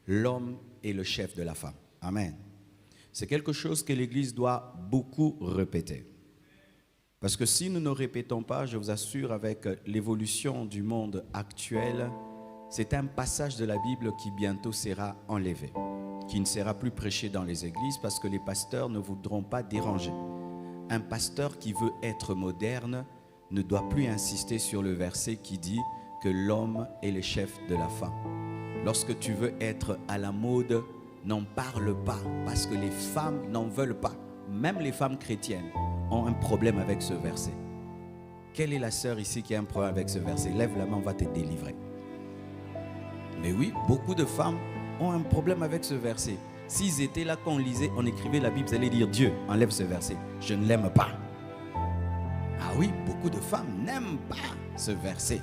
L'homme est le chef de la femme. Amen. C'est quelque chose que l'Église doit beaucoup répéter. Parce que si nous ne répétons pas, je vous assure, avec l'évolution du monde actuel, c'est un passage de la Bible qui bientôt sera enlevé, qui ne sera plus prêché dans les églises parce que les pasteurs ne voudront pas déranger. Un pasteur qui veut être moderne ne doit plus insister sur le verset qui dit que l'homme est le chef de la femme. Lorsque tu veux être à la mode, n'en parle pas parce que les femmes n'en veulent pas. Même les femmes chrétiennes ont un problème avec ce verset. Quelle est la sœur ici qui a un problème avec ce verset? Lève la main, on va te délivrer. Mais oui, beaucoup de femmes ont un problème avec ce verset. S'ils étaient là quand on lisait, on écrivait la Bible, vous allez dire Dieu, enlève ce verset. Je ne l'aime pas. Ah oui, beaucoup de femmes n'aiment pas ce verset.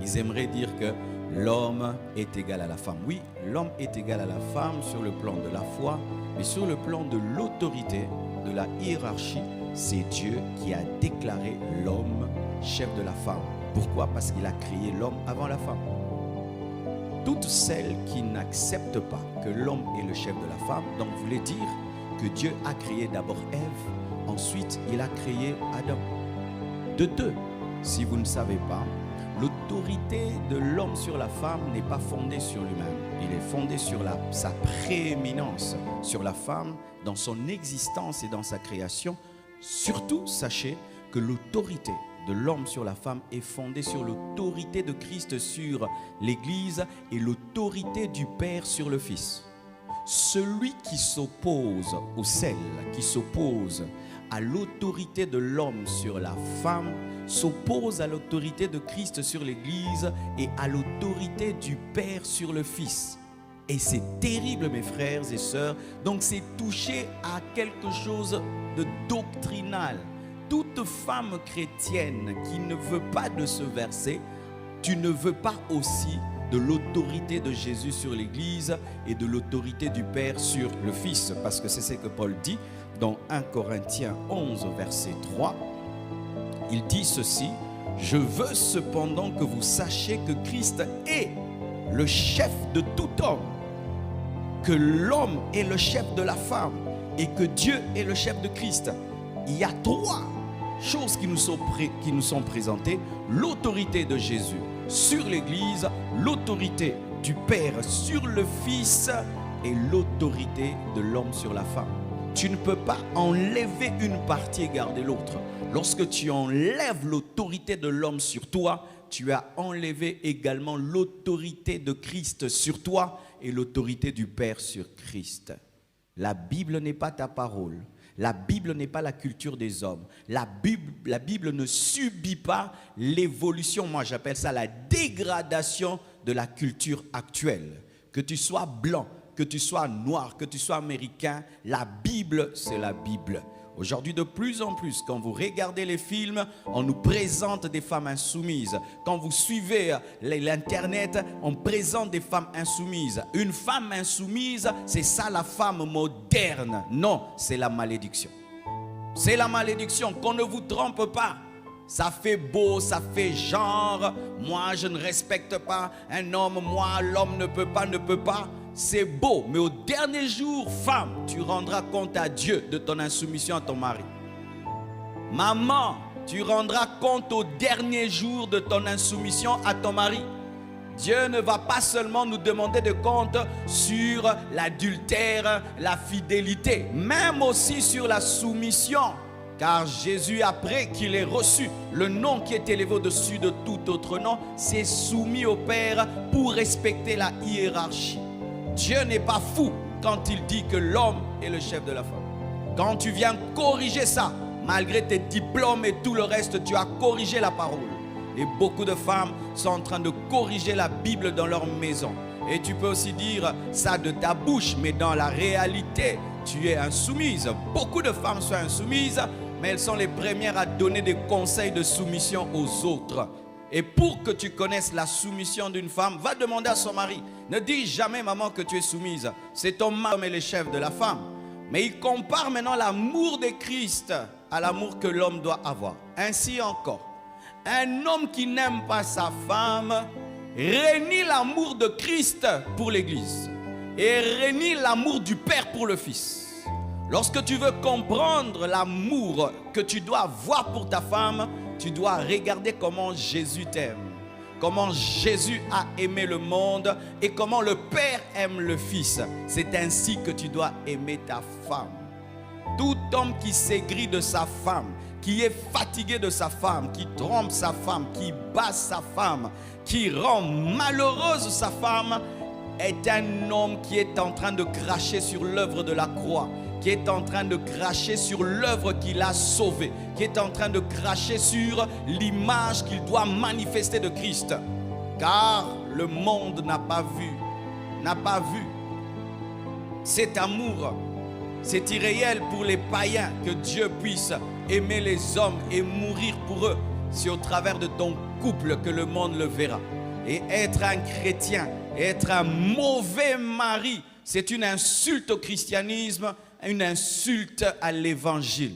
Ils aimeraient dire que l'homme est égal à la femme. Oui, l'homme est égal à la femme sur le plan de la foi, mais sur le plan de l'autorité, de la hiérarchie, c'est Dieu qui a déclaré l'homme chef de la femme. Pourquoi? Parce qu'il a créé l'homme avant la femme. Toutes celles qui n'acceptent pas que l'homme est le chef de la femme, donc voulait dire que Dieu a créé d'abord Ève, ensuite il a créé Adam. De deux, si vous ne savez pas, l'autorité de l'homme sur la femme n'est pas fondée sur lui-même. Il est fondé sur sa prééminence sur la femme, dans son existence et dans sa création. Surtout, sachez que l'autorité de l'homme sur la femme est fondée sur l'autorité de Christ sur l'Église et l'autorité du Père sur le Fils. Celui qui s'oppose, ou celle qui s'oppose à l'autorité de l'homme sur la femme, s'oppose à l'autorité de Christ sur l'Église et à l'autorité du Père sur le Fils. Et c'est terrible, mes frères et sœurs. Donc c'est toucher à quelque chose de doctrinal. Toute femme chrétienne qui ne veut pas de ce verset, tu ne veux pas aussi de l'autorité de Jésus sur l'Église et de l'autorité du Père sur le Fils. Parce que c'est ce que Paul dit dans 1 Corinthiens 11, verset 3. Il dit ceci: « Je veux cependant que vous sachiez que Christ est le chef de tout homme, que l'homme est le chef de la femme et que Dieu est le chef de Christ. » Il y a trois choses qui nous sont présentées: l'autorité de Jésus sur l'Église, l'autorité du Père sur le Fils et l'autorité de l'homme sur la femme. Tu ne peux pas enlever une partie et garder l'autre. Lorsque tu enlèves l'autorité de l'homme sur toi, tu as enlevé également l'autorité de Christ sur toi et l'autorité du Père sur Christ. La Bible n'est pas ta parole. La Bible n'est pas la culture des hommes. La Bible ne subit pas l'évolution, moi j'appelle ça la dégradation de la culture actuelle. Que tu sois blanc, que tu sois noir, que tu sois américain, la Bible, c'est la Bible. Aujourd'hui, de plus en plus, quand vous regardez les films, on nous présente des femmes insoumises. Quand vous suivez l'Internet, on présente des femmes insoumises. Une femme insoumise, c'est ça la femme moderne. Non, c'est la malédiction. C'est la malédiction, qu'on ne vous trompe pas. Ça fait beau, ça fait genre. Moi, je ne respecte pas un homme. Moi, l'homme ne peut pas. C'est beau, mais au dernier jour, femme, tu rendras compte à Dieu de ton insoumission à ton mari. Maman, tu rendras compte au dernier jour de ton insoumission à ton mari. Dieu ne va pas seulement nous demander de compte sur l'adultère, la fidélité, même aussi sur la soumission. Car Jésus, après qu'il ait reçu le nom qui est élevé au-dessus de tout autre nom, s'est soumis au Père pour respecter la hiérarchie. Dieu n'est pas fou quand il dit que l'homme est le chef de la femme. Quand tu viens corriger ça, malgré tes diplômes et tout le reste, tu as corrigé la parole. Et beaucoup de femmes sont en train de corriger la Bible dans leur maison. Et tu peux aussi dire ça de ta bouche, mais dans la réalité, tu es insoumise. Beaucoup de femmes sont insoumises, mais elles sont les premières à donner des conseils de soumission aux autres. Et pour que tu connaisses la soumission d'une femme, va demander à son mari. Ne dis jamais, maman, que tu es soumise. C'est ton mari qui est le chef de la femme. Mais il compare maintenant l'amour de Christ à l'amour que l'homme doit avoir. Ainsi encore, un homme qui n'aime pas sa femme renie l'amour de Christ pour l'Église. et renie l'amour du Père pour le Fils. Lorsque tu veux comprendre l'amour que tu dois avoir pour ta femme, tu dois regarder comment Jésus t'aime, comment Jésus a aimé le monde et comment le Père aime le Fils. C'est ainsi que tu dois aimer ta femme. Tout homme qui s'aigrit de sa femme, qui est fatigué de sa femme, qui trompe sa femme, qui bat sa femme, qui rend malheureuse sa femme, est un homme qui est en train de cracher sur l'œuvre de la croix, qui est en train de cracher sur l'œuvre qu'il a sauvée, qui est en train de cracher sur l'image qu'il doit manifester de Christ. Car le monde n'a pas vu cet amour. C'est irréel pour les païens que Dieu puisse aimer les hommes et mourir pour eux. C'est au travers de ton couple que le monde le verra. Et être un chrétien, être un mauvais mari, c'est une insulte au christianisme, une insulte à l'évangile.